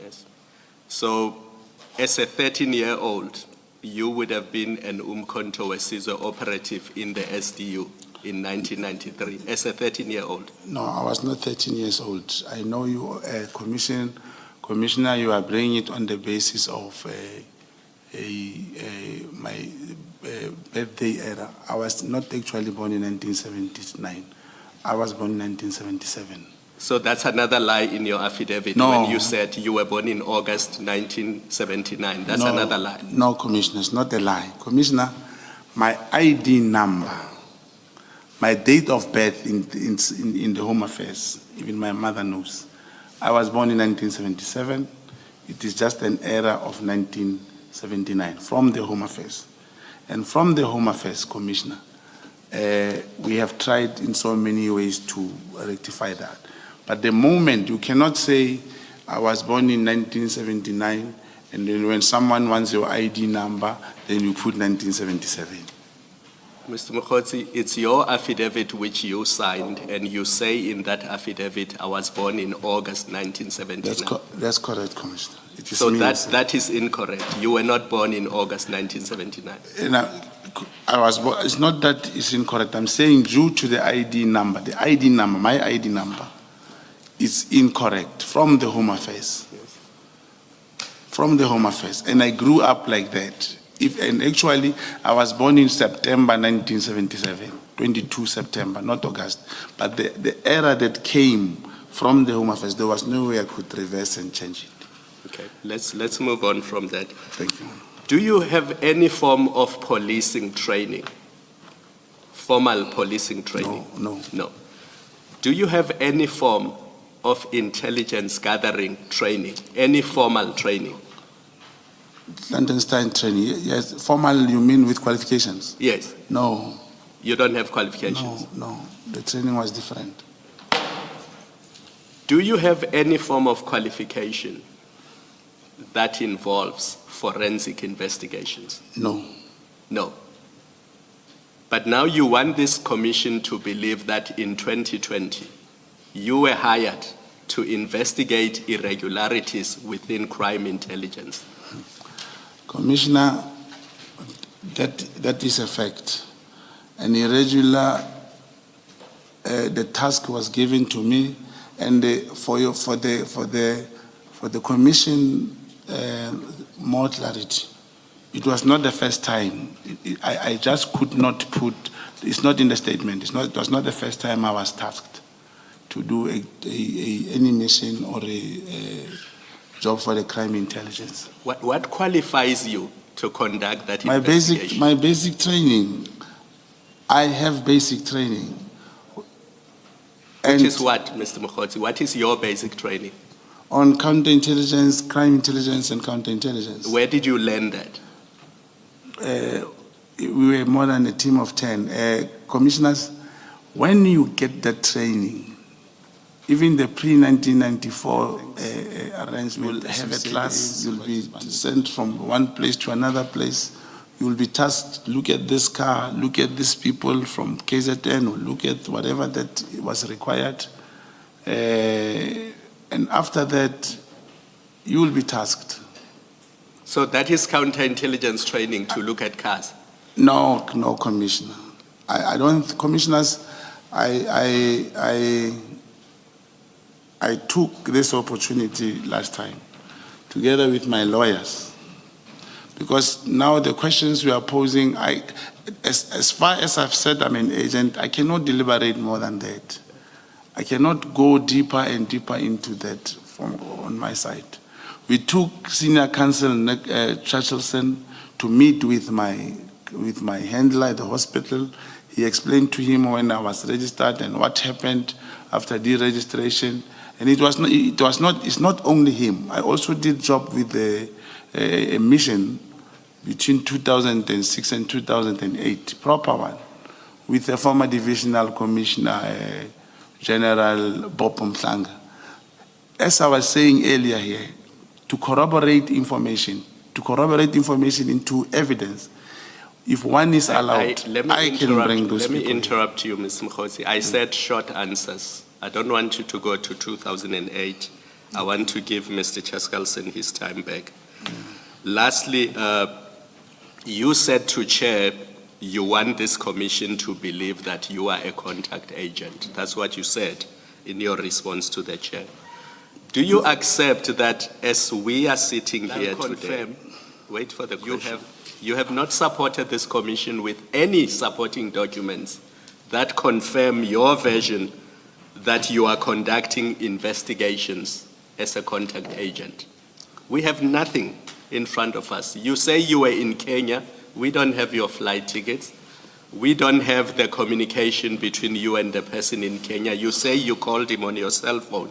Yes. So, as a 13-year-old, you would have been an Umkhonto weSizwe operative in the SDU in 1993, as a 13-year-old. No, I was not 13 years old. I know you, Commissioner, you are bringing it on the basis of my birthday era. I was not actually born in 1979. I was born in 1977. So that's another lie in your affidavit No. when you said you were born in August 1979. That's another lie. No, Commissioner, it's not a lie. Commissioner, my ID number, my date of birth in the Home Affairs, even my mother knows. I was born in 1977. It is just an era of 1979 from the Home Affairs. And from the Home Affairs, Commissioner, we have tried in so many ways to rectify that. But the moment, you cannot say, I was born in 1979, and then when someone wants your ID number, then you put 1977. Mr. Mogotsi, it's your affidavit which you signed, and you say in that affidavit, I was born in August 1979. That's correct, Commissioner. It is So me that is incorrect. You were not born in August 1979. I was born, it's not that it's incorrect. I'm saying due to the ID number, my ID number, is incorrect from the Home Affairs. Yes. From the Home Affairs. And I grew up like that. And actually, I was born in September 1977, 22 September, not August. But the era that came from the Home Affairs, there was no way I could reverse and change it. Okay, let's move on from that. Thank you. Do you have any form of policing training? Formal policing training? No. Do you have any form of intelligence gathering training? Any formal training? Clandestine training, yes. Formal, you mean with qualifications? Yes. No. You don't have qualifications? No. The training was different. Do you have any form of qualification that involves forensic investigations? No. But now you want this commission to believe that in 2020, you were hired to investigate irregularities within crime intelligence. Commissioner, that is a fact. An irregular, the task was given to me, and for the commission, more clarity. It was not the first time. I just could not put. It's not in the statement. It was not the first time I was tasked to do any mission or a job for the crime intelligence. What qualifies you to conduct that investigation? My basic training. I have basic training. Which is what, Mr. Mogotsi? What is your basic training? On counterintelligence, crime intelligence, and counterintelligence. Where did you learn that? We were more than a team of 10. Commissioners, when you get that training, even the pre-1994 arrangement, will have a class, you'll be sent from one place to another place. You'll be tasked, look at this car, look at these people from KZN, or look at whatever that was required. And after that, you will be tasked. So that is counterintelligence training to look at cars? No, Commissioner. I don't, Commissioners, I took this opportunity last time, together with my lawyers, because now the questions we are posing, as far as I've said I'm an agent, I cannot deliberate more than that. I cannot go deeper and deeper into that on my side. We took Senior Counsel Churchillson to meet with my handler at the hospital. He explained to him when I was registered and what happened after deregistration. And it's not only him. I also did job with a mission between 2006 and 2008, proper one, with the former Divisional Commissioner, General Bob Mhlanga. As I was saying earlier here, to corroborate information into evidence, if one is allowed, I can bring those people. Let me interrupt you, Mr. Mogotsi. I said short answers. I don't want you to go to 2008. I want to give Mr. Chaskalson his time back. Lastly, you said to Chair, you want this commission to believe that you are a contact agent. That's what you said in your response to the Chair. Do you accept that as we are sitting here today, wait for the question, you have not supported this commission with any supporting documents that confirm your version that you are conducting investigations as a contact agent? We have nothing in front of us. You say you were in Kenya. We don't have your flight tickets. We don't have the communication between you and the person in Kenya. You say you called him on your cell phone.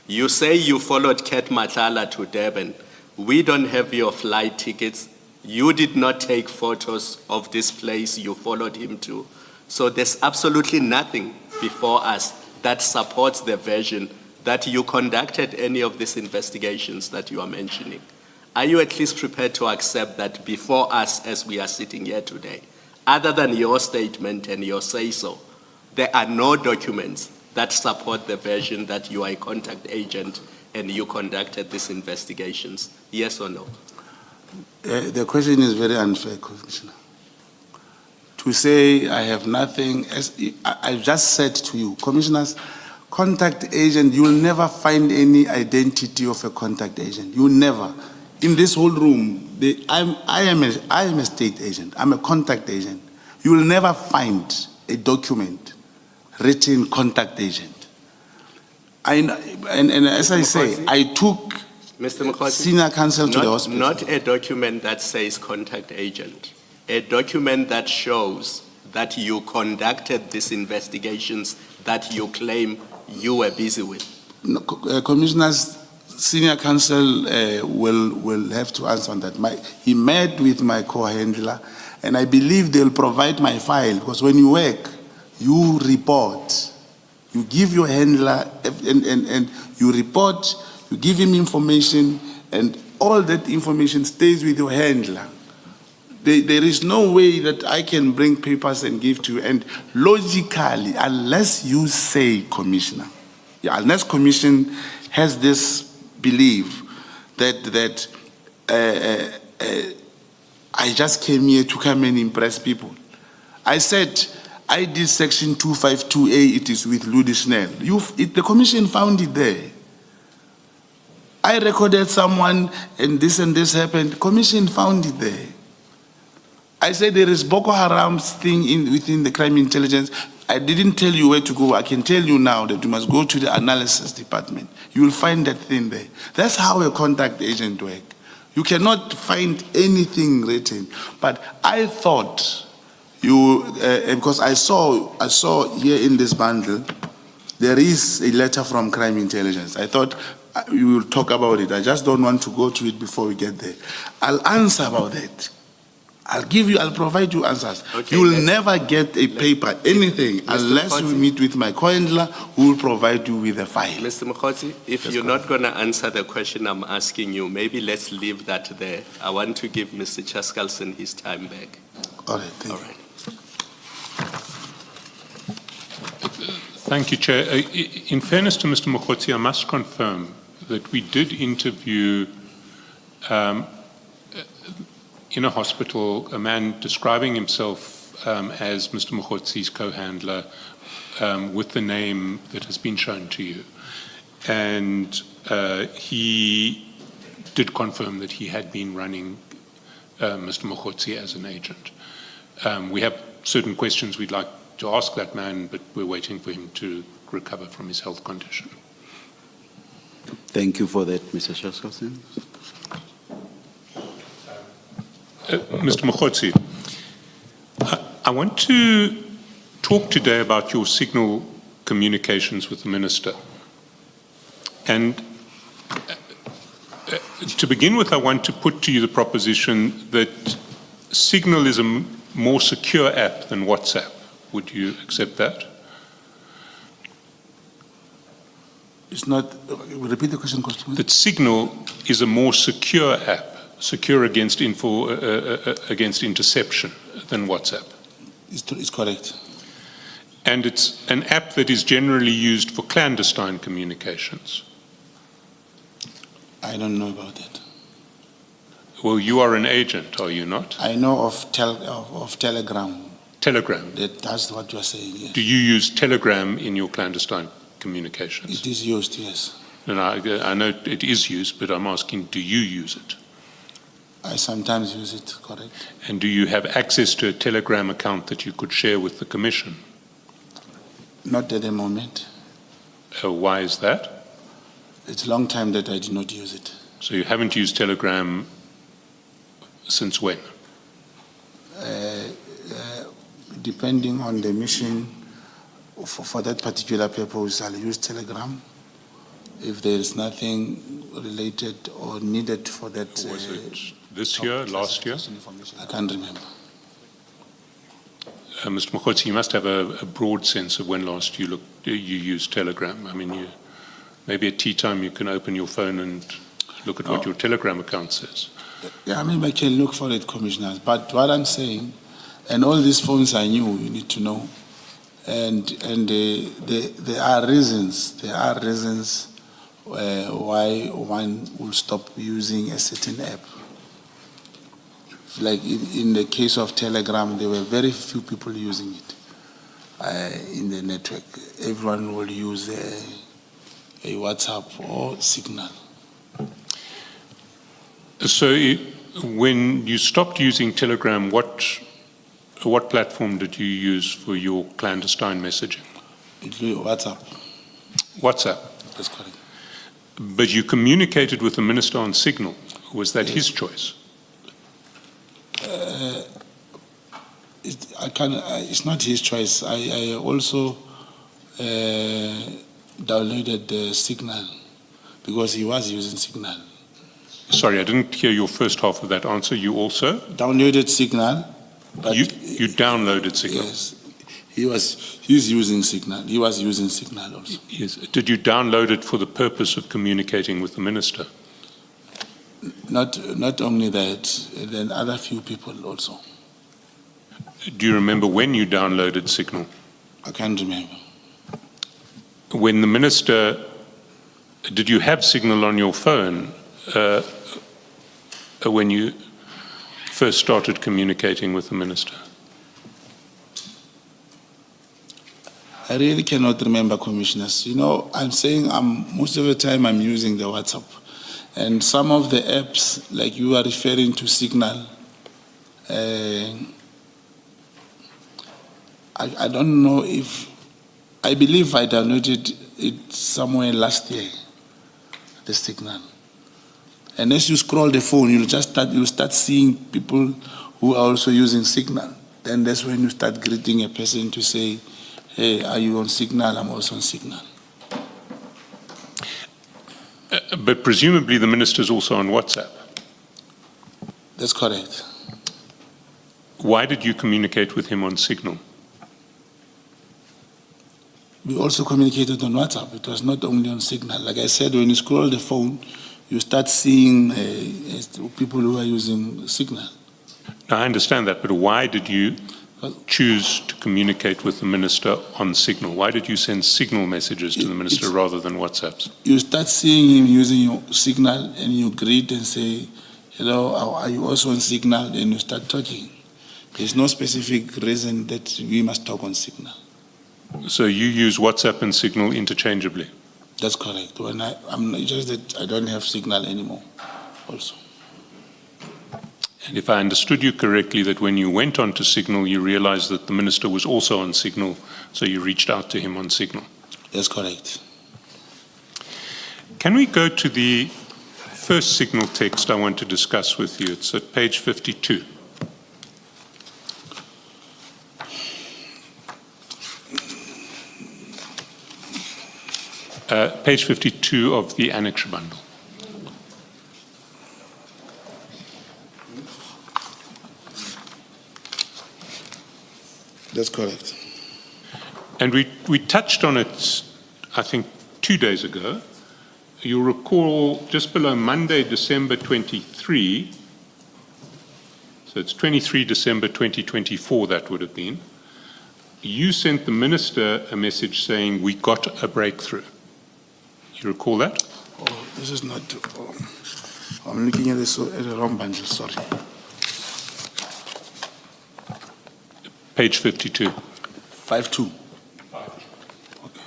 You say you followed Ket Matala to Durban. We don't have your flight tickets. You did not take photos of this place you followed him to. So there's absolutely nothing before us that supports the version that you conducted any of these investigations that you are mentioning. Are you at least prepared to accept that before us as we are sitting here today, other than your statement and your say-so, there are no documents that support the version that you are a contact agent and you conducted these investigations? Yes or no? The question is very unfair, Commissioner. To say I have nothing, as I just said to you, Commissioners, contact agent, you will never find any identity of a contact agent. You will never. In this whole room, I am a state agent. I'm a contact agent. You will never find a document written contact agent. And as I say, I took Mr. Mogotsi, senior counsel to the hospital. Not a document that says contact agent. A document that shows that you conducted these investigations that you claim you were busy with. No, Commissioners, senior counsel will have to answer on that. He met with my co-handler, and I believe they'll provide my file, because when you work, you report. You give your handler, and you report, you give him information, and all that information stays with your handler. There is no way that I can bring papers and give to you. And logically, unless you say, Commissioner, unless Commission has this belief that I just came here to come and impress people. I said, I did section 252A, it is with Ludi Snell. The Commission found it there. I recorded someone and this happened. Commission found it there. I said there is Boko Haram's thing within the crime intelligence. I didn't tell you where to go. I can tell you now that you must go to the analysis department. You will find that thing there. That's how a contact agent works. You cannot find anything written. But I thought because I saw here in this bundle, there is a letter from crime intelligence. I thought we will talk about it. I just don't want to go to it before we get there. I'll answer about that. I'll provide you answers. Okay, you will never get a paper, anything, unless you meet with my co-handler who will provide you with a file. Mr. Mogotsi, if you're not going to answer the question I'm asking you, maybe let's leave that there. I want to give Mr. Chaskalson his time back. All right, thank you. Thank you, Chair. In fairness to Mr. Mogotsi, I must confirm that we did interview in a hospital a man describing himself as Mr. Mogotsi's co-handler with the name that has been shown to you. And he did confirm that he had been running Mr. Mogotsi as an agent. We have certain questions we'd like to ask that man, but we're waiting for him to recover from his health condition. Thank you for that, Mr. Chaskalson. Mr. Mogotsi, I want to talk today about your signal communications with the Minister. And to begin with, I want to put to you the proposition that Signal is a more secure app than WhatsApp. Would you accept that? It's not, repeat the question, Constable. That Signal is a more secure app, secure against against interception than WhatsApp. It's correct. And it's an app that is generally used for clandestine communications. I don't know about that. Well, you are an agent, are you not? I know of Telegram. Telegram. That's what you are saying, yes. Do you use Telegram in your clandestine communications? It is used, yes. And I know it is used, but I'm asking, do you use it? I sometimes use it, correct. And do you have access to a Telegram account that you could share with the Commission? Not at the moment. Why is that? It's a long time that I did not use it. So you haven't used Telegram since when? Depending on the mission, for that particular purpose, I'll use Telegram. If there is nothing related or needed for that. Was it this year, last year? I can't remember. Mr. Mogotsi, you must have a broad sense of when last you used Telegram. I mean, maybe at tea time you can open your phone and look at what your Telegram account says. Yeah, I mean, I can look for it, Commissioners. But what I'm saying, and all these phones are new, you need to know. And there are reasons. There are reasons why one will stop using a certain app. Like in the case of Telegram, there were very few people using it in the network. Everyone will use a WhatsApp or Signal. So when you stopped using Telegram, what platform did you use for your clandestine messaging? WhatsApp. WhatsApp. That's correct. But you communicated with the minister on Signal. Was that his choice? It's not his choice. I also downloaded the Signal because he was using Signal. Sorry, I didn't hear your first half of that answer. You also? Downloaded Signal. But you downloaded Signal? Yes. He's using Signal. He was using Signal also. Yes. Did you download it for the purpose of communicating with the minister? Not only that, then other few people also. Do you remember when you downloaded Signal? I can't remember. When the minister, did you have Signal on your phone when you first started communicating with the minister? I really cannot remember, Commissioners. You know, I'm saying most of the time I'm using the WhatsApp. And some of the apps, like you are referring to Signal, I don't know if, I believe I downloaded it somewhere last year, the Signal. And as you scroll the phone, you'll start seeing people who are also using Signal. Then that's when you start greeting a person to say, hey, are you on Signal? I'm also on Signal. But presumably the minister is also on WhatsApp. That's correct. Why did you communicate with him on Signal? We also communicated on WhatsApp. It was not only on Signal. Like I said, when you scroll the phone, you start seeing people who are using Signal. Now, I understand that, but why did you choose to communicate with the minister on Signal? Why did you send Signal messages to the minister rather than WhatsApps? You start seeing him using your Signal and you greet and say, hello, are you also on Signal? And you start talking. There's no specific reason that we must talk on Signal. So you use WhatsApp and Signal interchangeably? That's correct. When I'm just that I don't have Signal anymore also. And if I understood you correctly, that when you went on to Signal, you realized that the minister was also on Signal, so you reached out to him on Signal? That's correct. Can we go to the first Signal text I want to discuss with you? It's at page 52. Page 52 of the Annexure bundle. That's correct. And we touched on it, I think, 2 days ago. You'll recall just below Monday, December 23, so it's 23 December 2024 that would have been, you sent the minister a message saying, we got a breakthrough. You recall that? Oh, this is not... I'm looking at the wrong bundle, sorry. Page 52. 5-2. Okay.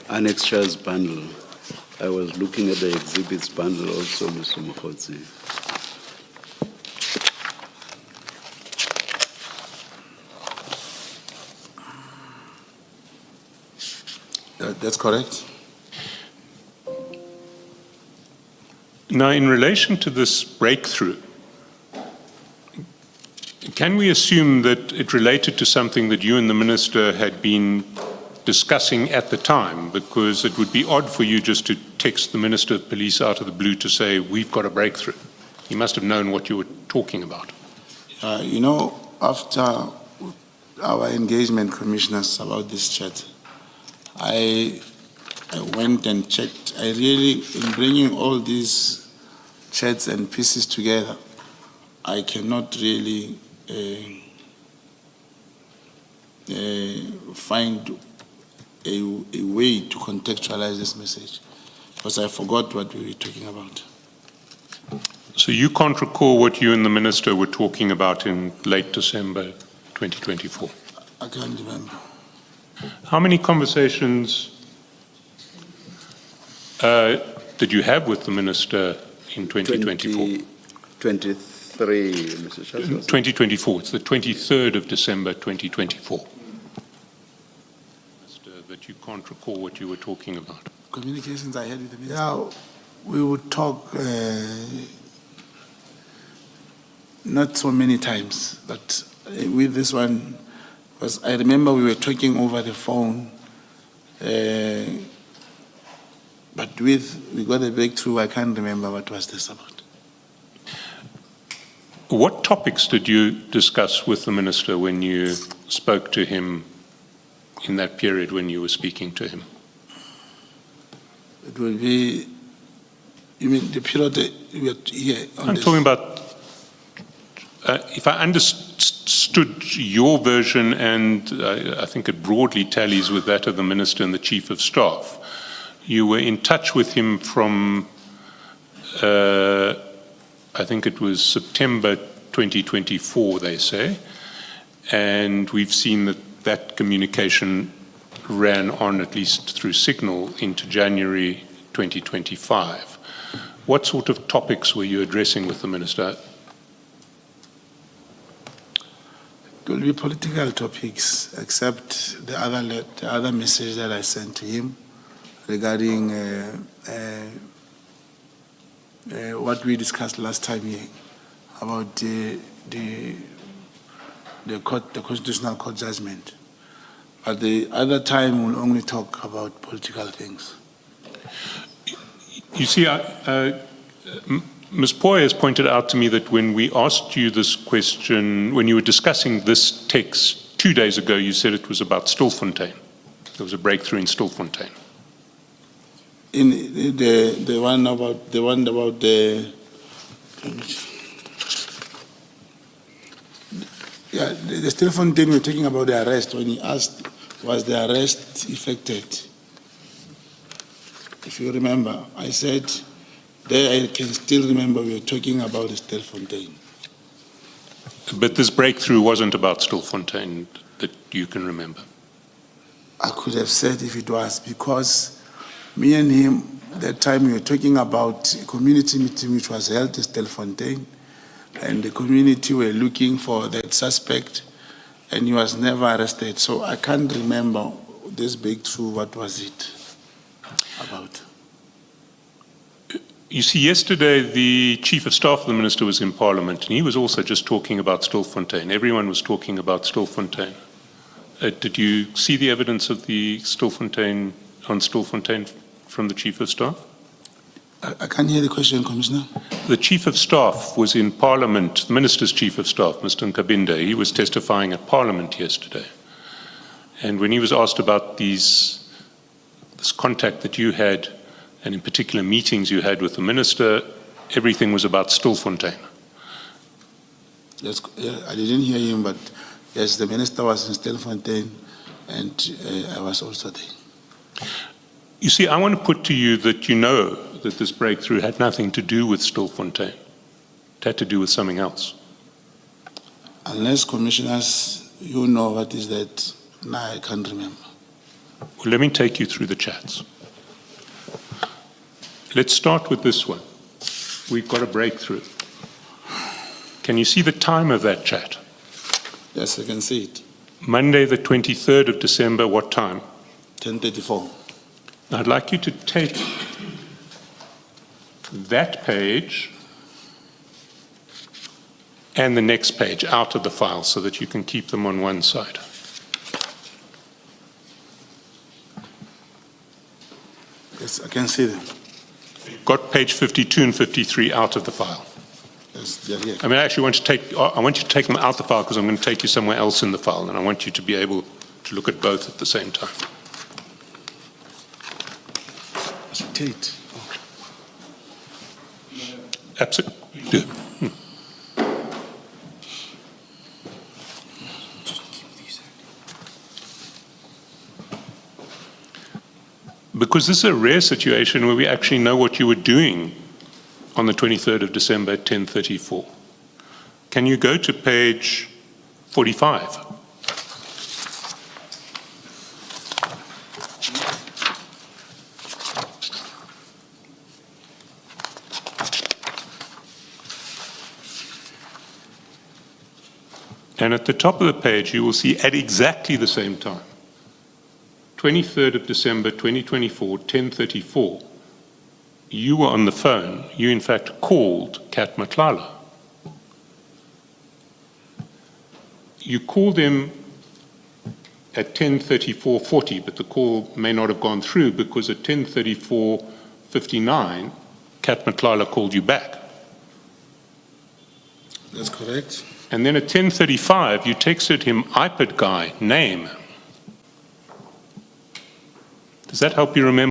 Annexures bundle. I was looking at the exhibits bundle also, Mr. Mogotsi. That's correct. Now, in relation to this breakthrough, can we assume that it related to something that you and the minister had been discussing at the time? Because it would be odd for you just to text the Minister of Police out of the blue to say, we've got a breakthrough. You must have known what you were talking about. You know, after our engagement commissioners about this chat, I went and checked. I really, in bringing all these chats and pieces together, I cannot really find a way to contextualize this message, because I forgot what we were talking about. So you can't recall what you and the minister were talking about in late December 2024? I can't remember. How many conversations did you have with the minister in 2024? 23, Mr. Chairperson. 2024, it's the 23rd of December 2024. But you can't recall what you were talking about. Communications I had with the minister. Yeah, we would talk not so many times, but with this one, because I remember we were talking over the phone, but we got a breakthrough. I can't remember what was this about. What topics did you discuss with the minister when you spoke to him in that period when you were speaking to him? It will be, you mean the period that we are here on I'm this? talking about, if I understood your version, and I think it broadly tallies with that of the minister and the chief of staff, you were in touch with him from, I think it was September 2024, they say, and we've seen that communication ran on, at least through Signal, into January 2025. What sort of topics were you addressing with the minister? It will be political topics, except the other message that I sent to him regarding what we discussed last time here about the constitutional court judgment. But the other time we'll only talk about political things. You see, Ms. Poy has pointed out to me that when we asked you this question, when you were discussing this text 2 days ago, you said it was about Stilfontein. There was a breakthrough in Stilfontein. In the one about the yeah, the Stilfontein, we're talking about the arrest. When he asked, was the arrest effected? If you remember, I said, there I can still remember we were talking about the Stilfontein. But this breakthrough wasn't about Stilfontein that you can remember? I could have said if it was, because me and him, that time we were talking about a community meeting which was held at Stilfontein, and the community were looking for that suspect, and he was never arrested. So I can't remember this breakthrough, what was it about? You see, yesterday the Chief of Staff of the Minister was in Parliament, and he was also just talking about Stilfontein. Everyone was talking about Stilfontein. Did you see the evidence of the Stilfontein from the Chief of Staff? I can't hear the question, Commissioner. The Chief of Staff was in Parliament, the Minister's Chief of Staff, Mr. Nkabinde. He was testifying at Parliament yesterday. And when he was asked about this contact that you had, and in particular meetings you had with the Minister, everything was about Stilfontein. Yes, I didn't hear him, but yes, the Minister was in Stilfontein, and I was also there. You see, I want to put to you that you know that this breakthrough had nothing to do with Stilfontein. It had to do with something else. Unless commissioners, you know what is that, now I can't remember. Well, let me take you through the chats. Let's start with this one. We've got a breakthrough. Can you see the time of that chat? Yes, I can see it. Monday, the 23rd of December, what time? 10:34. Now, I'd like you to take that page and the next page out of the file so that you can keep them on one side. Yes, I can see them. Got page 52 and 53 out of the file. Yes, they're here. I mean, I actually want you to take them out the file because I'm going to take you somewhere else in the file, and I want you to be able to look at both at the same time. Tate. Absolutely. Because this is a rare situation where we actually know what you were doing on the 23rd of December at 10:34. Can you go to page 45? And at the top of the page, you will see at exactly the same time, 23rd of December 2024, 10:34, you were on the phone. You, in fact, called Kat Matlala. You called him at 10:34:40, but the call may not have gone through because at 10:34:59, Kat Matlala called you back. That's correct. And then at 10:35, you texted him iPad guy, name. Does that help you remember?